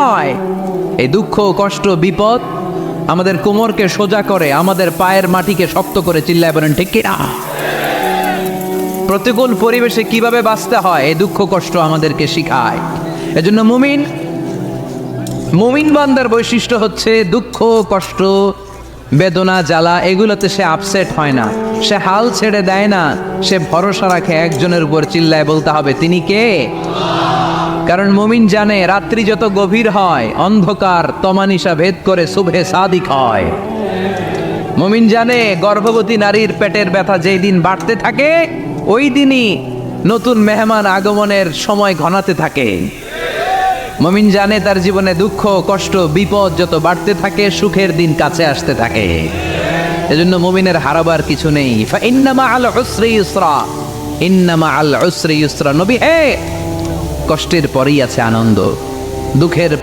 হয়। এই দুঃখ, কষ্ট, বিপদ আমাদের কোমরকে সোজা করে, আমাদের পায়ের মাটিকে শক্ত করে। চিল্লায় বলেন ঠিক কিনা? প্রতিকূল পরিবেশে কিভাবে বাঁচতে হয় এই দুঃখ কষ্ট আমাদেরকে শিখায়। এজন্য মুমিন বান্দার বৈশিষ্ট্য হচ্ছে দুঃখ কষ্ট বেদনা জ্বালা এগুলোতে সে আপসেট হয় না, সে হাল ছেড়ে দেয় না, সে ভরসা রাখে একজনের উপর। চিল্লায় বলতে হবে তিনি কে? কারণ মুমিন জানে রাত্রি যত গভীর হয় অন্ধকার তমানিসা ভেদ করে সুবহে সাদিক হয়। মুমিন জানে গর্ভবতী নারীর পেটের ব্যথা যেই দিন বাড়তে থাকে ওই দিনই নতুন মেহমান আগমনের সময় ঘনাতে থাকে। মুমিন জানে তার জীবনে দুঃখ কষ্ট বিপদ যত বাড়তে থাকে সুখের দিন কাছে আসতে থাকে। এজন্য মুমিনের হারাবার কিছু নেই। ইন্না মাআল উসরি ইউসরা, ইন্না মাআল উসরি ইউসরা। নবী হে, কষ্টের পরেই আছে আনন্দ, দুঃখের